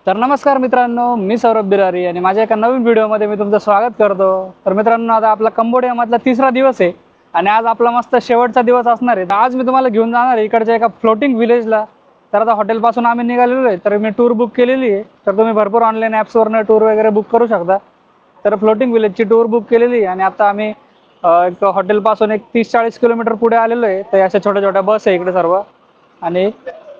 तर नमस्कार मित्रांनो, मी सौरभ बिरारी आणि माझ्या एका नवीन व्हिडिओमध्ये मी तुमचं स्वागत करतो। तर मित्रांनो, आता आपला कंबोडियामधला तिसरा दिवस आहे आणि आज आपला मस्त शेवटचा दिवस असणार आहे। आज मी तुम्हाला घेऊन जाणार आहे इकडच्या एका फ्लोटिंग विलेजला। तर आता हॉटेलपासून आम्ही निघालेलो आहे, तर मी टूर बुक केलेली आहे। तर तुम्ही भरपूर ऑनलाईन ॲप्सवरनं टूर वगैरे बुक करू शकता। तर फ्लोटिंग विलेजची टूर बुक केलेली आहे आणि आता आम्ही एक हॉटेलपासून एक 30-40 किलोमीटर पुढे आलेलो आहे। तर अशा छोट्या छोट्या बस आहे इकडे सर्व आणि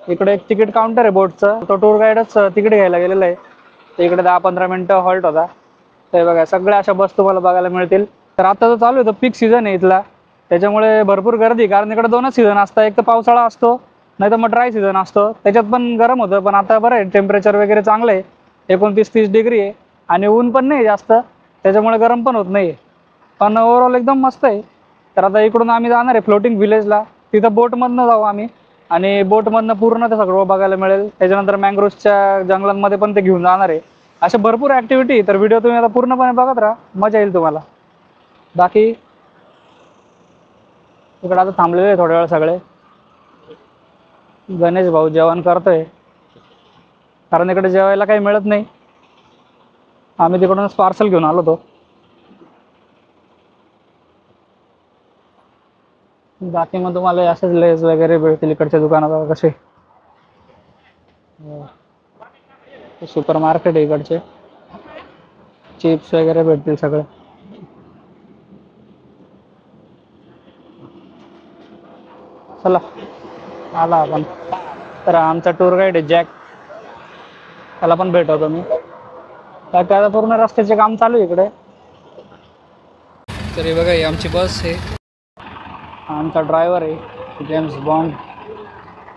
इकडे एक तिकीट काउंटर आहे बोटचं, तो टूर गाईडच तिकीट घ्यायला गेलेला आहे। तर इकडे 10-15 मिनिटं हॉल्ट होता। ते बघा सगळ्या अशा बस तुम्हाला बघायला मिळतील। तर आता जो चालू आहे तो पीक सीझन आहे इथला, त्याच्यामुळे भरपूर गर्दी, कारण इकडे दोनच सीझन असतात, एक तर पावसाळा असतो नाही तर मग ड्राय सीझन असतो। त्याच्यात पण गरम होतं, पण आता बरं आहे, टेम्परेचर वगैरे चांगलं आहे, 29-30 डिग्री आहे आणि ऊन पण नाही जास्त, त्याच्यामुळे गरम पण होत नाही, पण ओव्हरऑल एकदम मस्त आहे। तर आता इकडून आम्ही जाणार आहे फ्लोटिंग विलेजला, तिथं बोटमधनं जाऊ आम्ही आणि बोटमधनं पूर्ण ते सगळं बघायला मिळेल। त्याच्यानंतर मँग्रोव्हच्या जंगलांमध्ये पण ते घेऊन जाणार आहे। अशा भरपूर ॲक्टिव्हिटी, तर व्हिडिओ तुम्ही आता पूर्णपणे बघत राहा, मजा येईल तुम्हाला। बाकी इकडं आता थांबलेले आहे थोड्या वेळ सगळे। गणेश भाऊ जेवण करतोय, कारण इकडे जेवायला काही मिळत नाही, आम्ही तिकडूनच पार्सल घेऊन आलो होतो। बाकी मग तुम्हाला असेच लेस वगैरे भेटतील इकडच्या दुकानात कसे, सुपर मार्केट आहे इकडचे, चिप्स वगैरे भेटतील सगळे। चला आला आपण। तर आमचा टूर गाईड आहे जॅक, त्याला पण भेटवतो मी, काय काय पूर्ण रस्त्याचे काम चालू आहे इकडे। तर हे बघा, ही आमची बस आहे, आमचा ड्रायव्हर आहे जेम्स बॉन्ड,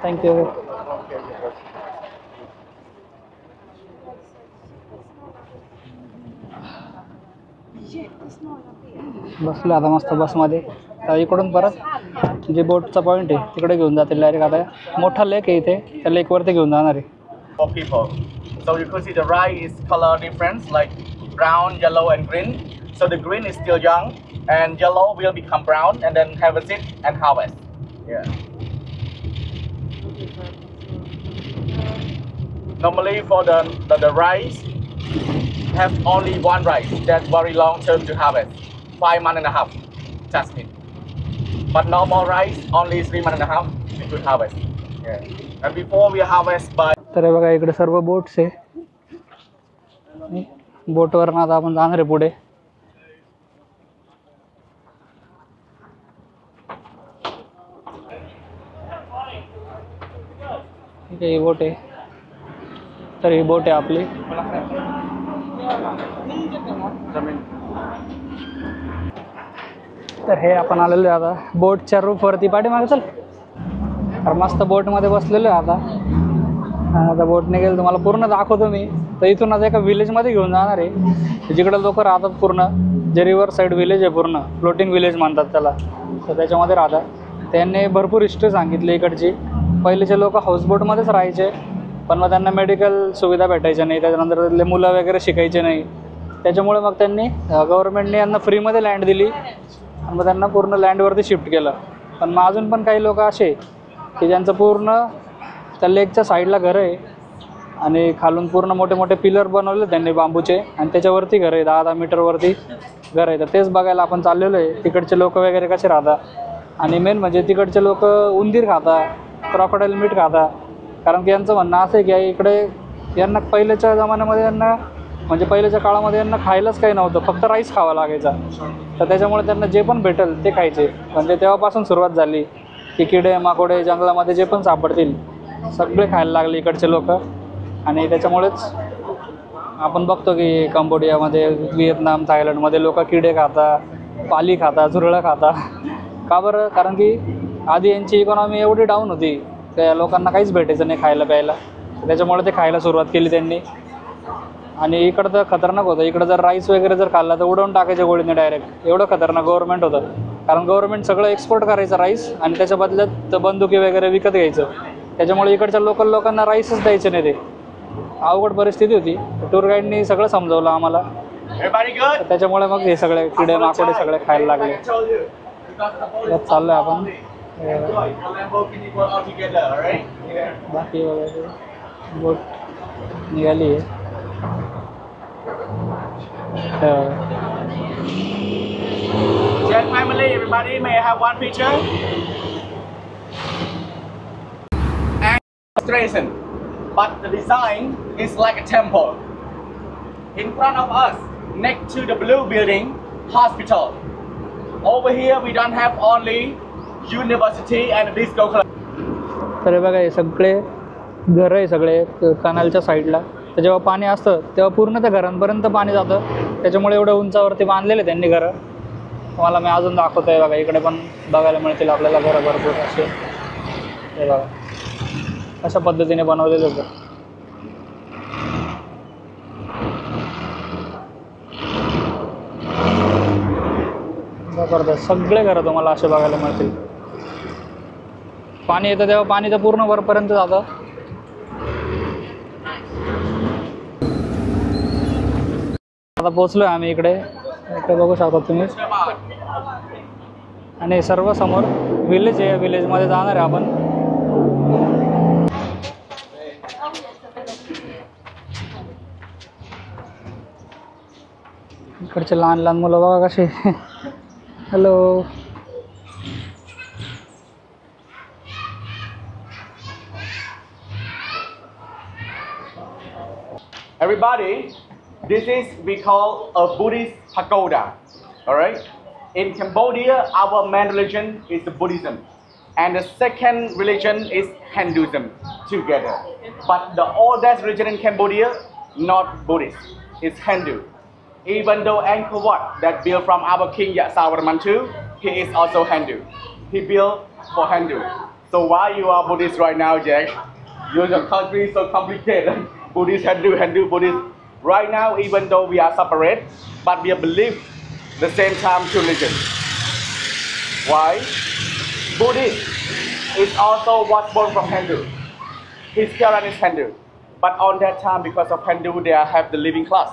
थँक्यू। बसलो आता मस्त बसमध्ये। तर इकडून परत जे बोटचा पॉईंट आहे तिकडे घेऊन जातील डायरेक्ट। आता मोठा लेक आहे इथे, त्या लेकवरती घेऊन जाणार आहे। For people, so you could see the rice is color difference like brown, yellow, and green. So the green is still young, and yellow will become brown, and then harvest it and harvest. Yeah. Normally for the rice, have only one rice that's very long term to harvest, 5 months and a half. Just it. But normal rice only 3 months and a half we could harvest. Yeah. And before we harvest by. तर हे बघा इकडे सर्व boats आहे, बोटवरनं आता आपण जाणार आहे पुढे। ठीक आहे, ही बोट आहे, तर ही बोट आहे आपली। तर हे आपण आलेलो आहे आता बोटच्या रूफवरती, पाठीमागे चल। तर मस्त बोटमध्ये बसलेलो आहे आता बोटने गेलं तुम्हाला पूर्ण दाखवतो मी। तर इथून आता एका विलेजमध्ये घेऊन जाणार आहे, जिकडे लोक राहतात, पूर्ण जे रिव्हर साईड विलेज आहे, पूर्ण फ्लोटिंग विलेज म्हणतात त्याला। तर त्याच्यामध्ये राहतात, त्यांनी भरपूर हिस्ट्री सांगितली इकडची। पहिलेचे लोक हाऊसबोटमध्येच राहायचे, पण मग त्यांना मेडिकल सुविधा भेटायच्या नाही, त्याच्यानंतर तिथले मुलं वगैरे शिकायचे नाही, त्याच्यामुळे मग त्यांनी गव्हर्नमेंटने यांना फ्रीमध्ये लँड दिली आणि मग त्यांना पूर्ण लँडवरती शिफ्ट केलं। पण मग अजून पण काही लोक असे की ज्यांचं पूर्ण त्या लेकच्या साईडला घरं आहे आणि खालून पूर्ण मोठे मोठे पिलर बनवले त्यांनी बांबूचे, आणि त्याच्यावरती घर आहे, 10-10 मीटरवरती घर आहे। तर तेच बघायला आपण चाललेलो आहे, तिकडचे लोक वगैरे कसे राहतात। आणि मेन म्हणजे तिकडचे लोक उंदीर खातात, क्रॉकोडाईल मीट खातात, कारण की यांचं म्हणणं असं आहे की इकडे यांना पहिल्याच्या जमान्यामध्ये यांना म्हणजे पहिल्याच्या काळामध्ये यांना खायलाच काही नव्हतं, फक्त राईस खावा लागायचा। तर त्याच्यामुळे त्यांना जे पण भेटेल ते खायचे, म्हणजे तेव्हापासून सुरुवात झाली की किडे माकोडे जंगलामध्ये जे पण सापडतील सगळे खायला लागले इकडचे लोक। आणि त्याच्यामुळेच आपण बघतो की कंबोडियामध्ये, व्हिएतनाम, थायलंडमध्ये लोक किडे खाता, पाली खाता, झुरळं खाता। का बरं? कारण की आधी यांची इकॉनॉमी एवढी डाऊन होती, त्या लोकांना काहीच भेटायचं नाही खायला प्यायला, त्याच्यामुळे ते खायला सुरुवात केली त्यांनी। आणि इकडं तर खतरनाक होतं, इकडं जर राईस वगैरे जर खाल्ला तर उडवून टाकायच्या गोळीने डायरेक्ट, एवढं खतरनाक गव्हर्नमेंट होतं। कारण गव्हर्नमेंट सगळं एक्सपोर्ट करायचं राईस आणि त्याच्या बदल्यात बंदुकी वगैरे विकत घ्यायचं, त्याच्यामुळे इकडच्या लोकल लोकांना राईसच द्यायचे नाही ते। अवघड परिस्थिती होती। टूर गाईडनी सगळं समजावलं आम्हाला, त्याच्यामुळे मग हे सगळे किडे माकोडे सगळे खायला लागले। चाललोय आपण बाकी वगैरे बोट निघाली आहे. Jet family, everybody may have one picture. And illustration, but the design is like a temple. In front of us, next to the blue building, hospital. Over here, we don't have only university and disco club. तर हे बघा हे सगळे घरं आहे सगळे कनालच्या साईडला. तर जेव्हा पाणी असतं तेव्हा पूर्ण त्या घरांपर्यंत पाणी जातं. त्याच्यामुळे एवढ्या उंचावरती बांधलेले त्यांनी घरं. तुम्हाला मी अजून दाखवतो आहे बघा. इकडे पण बघायला मिळतील आपल्याला घरं भरपूर असे. हे बघा अशा पद्धतीने बनवलेलं होतं. जबरदस्त सगळे घरं तुम्हाला असे बघायला मिळतील. पाणी येतं तेव्हा पाणी तर पूर्ण वरपर्यंत जातं. आता पोचलोय आम्ही इकडे. इकडे बघू शकता तुम्ही. आणि सर्व समोर विलेज आहे. विलेजमध्ये जाणार आहे आपण. इकडचे लहान लहान मुलं बघा कसे. Hello. Everybody, this is we call a Buddhist pagoda. All right. In Cambodia, our main religion is Buddhism, and the second religion is Hinduism together. But the oldest religion in Cambodia, not Buddhist, it's Hindu. Even though Angkor Wat that built from our king Yasovarman II, he is also Hindu. He built for Hindu. So why you are Buddhist right now, Jack? Your country is so complicated. Buddhist, Hindu, Hindu, Buddhist. Right now, even though we are separate, but we believe the same time two religions. Why? Buddhist is also was born from Hindu. His parents is Hindu. But on that time, because of Hindu, they have the living class.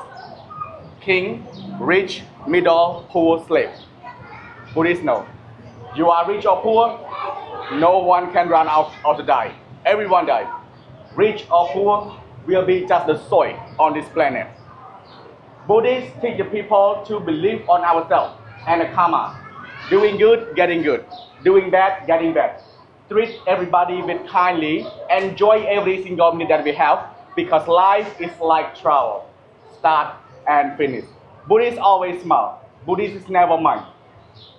King, rich, middle, poor, slave. Buddhists know. You are rich or poor, no one can run out to die. Everyone die. Rich or poor will be just the soil on this planet. Buddhists teach the people to believe on ourselves and the karma. Doing good, getting good. Doing bad, getting bad. Treat everybody with kindly. Enjoy every single minute that we have because life is like travel. Start and finish. Buddhists always smile. Buddhists is never mind.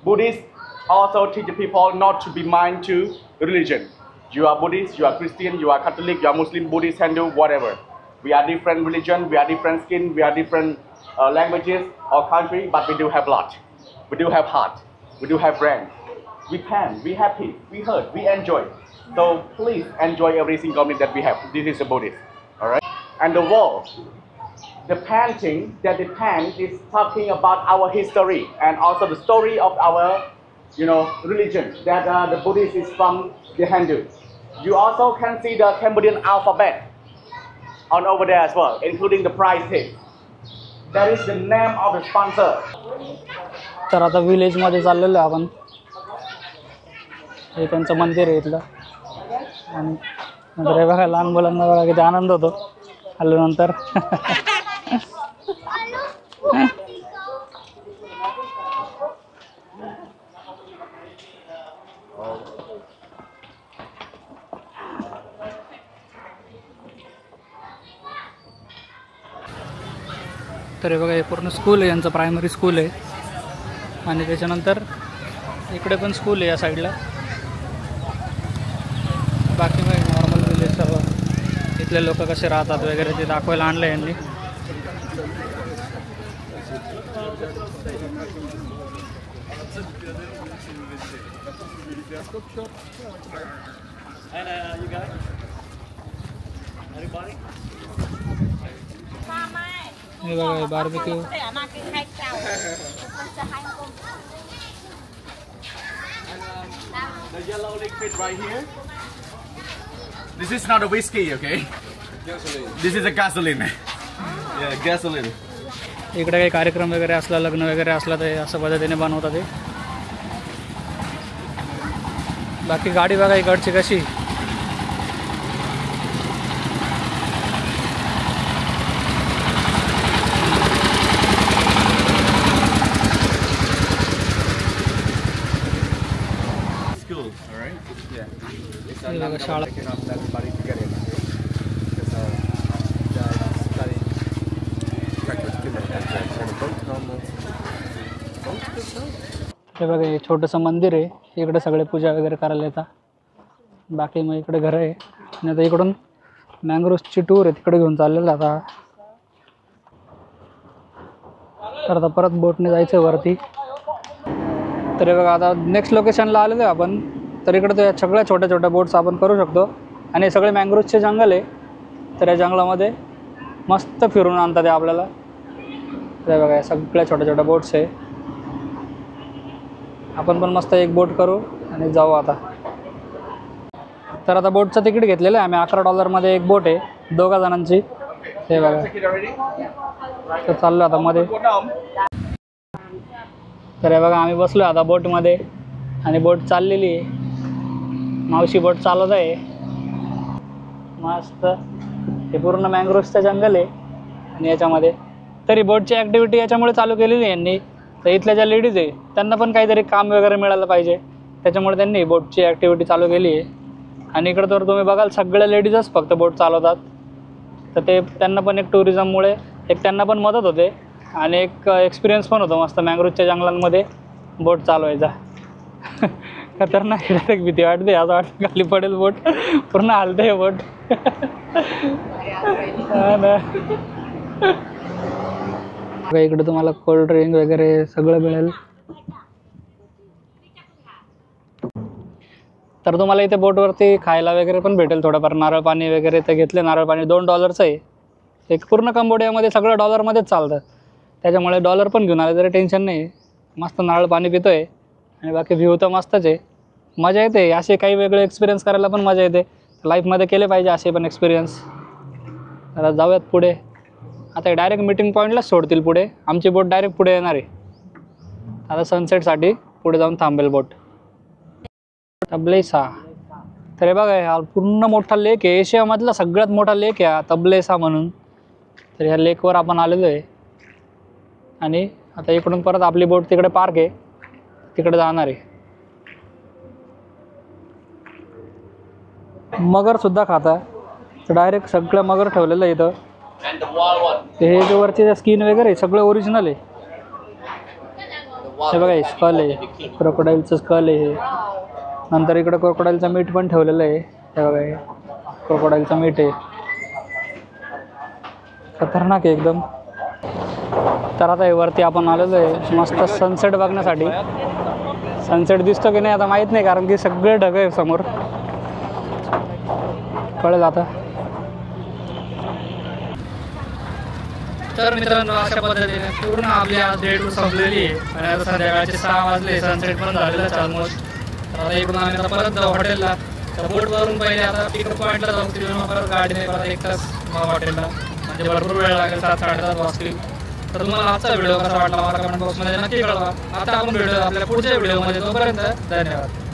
Buddhists also teach the people not to be mind to religion. You are Buddhist, you are Christian, you are Catholic, you are Muslim, Buddhist, Hindu, whatever. We are different religion, we are different skin, we are different languages or country, but we do have lot. We do have heart. We do have brain. We pan, we happy, we hurt, we enjoy. So please enjoy every single minute that we have. This is a Buddhist. Alright? And the world. The painting that they paint is talking about our history and also the story of our, religion. That the Buddhist is from the Hindu. You also can see the Cambodian alphabet on over there as well, including the price tag. That is the name of the sponsor. तर आता विलेजमध्ये चाललेलो आहे आपण. हे त्यांचं मंदिर आहे इथलं. आणि नंतर हे बघा लहान मुलांना बघा किती आनंद होतो आल्यानंतर. तर हे बघा हे पूर्ण स्कूल आहे यांचं. प्रायमरी स्कूल आहे. आणि त्याच्यानंतर इकडे पण स्कूल आहे या साईडला. बाकी मग नॉर्मल विलेज सर्व इथले लोक कसे राहतात वगैरे ते दाखवायला आणलं यांनी. हे बघा barbecue. The yellow liquid right here. This is not a whiskey, okay? Gasoline. This is a gasoline. Yeah, gasoline. इकडे काही कार्यक्रम वगैरे असला, लग्न वगैरे असला तर अशा पद्धतीने बनवतात ते. बाकी गाडी बघा इकडची कशी. बघा शाळा. हे बघा हे छोटंसं मंदिर आहे, इकडे सगळे पूजा वगैरे करायला येतात. बाकी मग इकडे घर आहे आणि आता इकडून मँग्रोव्सची टूर आहे तिकडे घेऊन चाललेलं आता. तर आता परत बोटने जायचं वरती. तर हे बघा आता नेक्स्ट लोकेशनला आलेलो आहे आपण. तर इकडे तर सगळ्या छोट्या छोट्या बोट्स आपण करू शकतो आणि हे सगळे मँग्रोव्सचे जंगल आहे. तर या जंगलामध्ये मस्त फिरून आणतात ते आपल्याला. तर बघा सगळ्या छोट्या छोट्या बोट्स आहे. आपण पण मस्त एक बोट करू आणि जाऊ आता. तर आता बोटचं तिकीट घेतलेलं आहे आम्ही. $11 एक बोट आहे 2 जणांची. हे बघा तर चाललो आता मध्ये. तर हे बघा आम्ही बसलो आता बोटमध्ये आणि बोट चाललेली आहे. मावशी बोट चालवत आहे मस्त. हे पूर्ण मँग्रोव्सचं जंगल आहे आणि याच्यामध्ये तरी बोटची ॲक्टिव्हिटी याच्यामुळे चालू केलेली आहे यांनी. तर इथल्या ज्या लेडीज आहे त्यांना पण काहीतरी काम वगैरे मिळालं पाहिजे, त्याच्यामुळे त्यांनी बोटची ॲक्टिव्हिटी चालू केली आहे. आणि इकडं तर तुम्ही बघाल सगळ्या लेडीजच फक्त बोट चालवतात. तर ते त्यांना पण एक टुरिझममुळे एक त्यांना पण मदत होते आणि एक एक्सपिरियन्स पण होतो मस्त मँग्रोव्सच्या जंगलांमध्ये बोट चालवायचा. खतरनाक डायरेक्ट भीती वाटते, असं वाटतं खाली पडेल बोट, पूर्ण हलते बोट. इकडे तुम्हाला कोल्ड ड्रिंक वगैरे सगळं मिळेल. तर तुम्हाला इथे बोटवरती खायला वगैरे पण भेटेल थोडंफार. नारळ पाणी वगैरे तर घेतले. नारळ पाणी $2 आहे. एक पूर्ण कंबोडियामध्ये सगळं डॉलरमध्येच चालतं, त्याच्यामुळे डॉलर पण घेऊन आले तरी टेन्शन नाही. मस्त नारळ पाणी पितो आहे आणि बाकी व्ह्यू तर मस्तच आहे. मजा येते असे काही वेगळे एक्सपिरियन्स करायला पण मजा येते. लाईफमध्ये केले पाहिजे असे पण एक्सपिरियन्स. तर जाऊयात पुढे. आता डायरेक्ट मीटिंग पॉईंटलाच सोडतील पुढे. आमची बोट डायरेक्ट पुढे येणार आहे आता सनसेटसाठी. पुढे जाऊन थांबेल बोट. तबलेसा. तर हे बघा हा पूर्ण मोठा लेक आहे. एशियामधला सगळ्यात मोठा लेक आहे तबलेसा म्हणून. तर ह्या लेकवर आपण आलेलो आहे आणि आता इकडून परत आपली बोट तिकडे पार्क आहे, तिकडे जाणार आहे. मगरसुद्धा खाता. तर डायरेक्ट सगळं मगर ठेवलेलं आहे इथं. हे जे वरचे स्किन वगैरे सगळं ओरिजिनल आहे. हे बघा स्कल आहे, क्रोकोडाईलचं स्कल आहे. नंतर इकडं क्रोकोडाईलचं मीठ पण ठेवलेलं आहे. हे बघा हे क्रोकोडाईलचं मीठ आहे. खतरनाक आहे एकदम. तर आता हे वरती आपण आलेलो आहे मस्त सनसेट बघण्यासाठी. सनसेट दिसतो की नाही आता माहीत नाही, कारण की सगळे ढग आहे समोर. कळेल आता. तर मित्रांनो अशा पद्धतीने पूर्ण आपली आज डे टूर संपलेली आहे आणि आता संध्याकाळचे 6 वाजले. सनसेट पण झालेलं आहे ऑलमोस्ट. तर आता इकडून आम्ही आता परत जाऊ हॉटेलला. तर बोटवरून पहिले आता पिकअप पॉईंटला जाऊ, तिथून परत गाडीने परत 1 तास हॉटेलला. म्हणजे भरपूर वेळ लागेल, 7-7:30 वाजतील. तर तुम्हाला आजचा व्हिडिओ कसा वाटला मला कमेंट बॉक्समध्ये नक्की कळवा. आता आपण भेटूया आपल्या पुढच्या व्हिडिओमध्ये. तोपर्यंत धन्यवाद.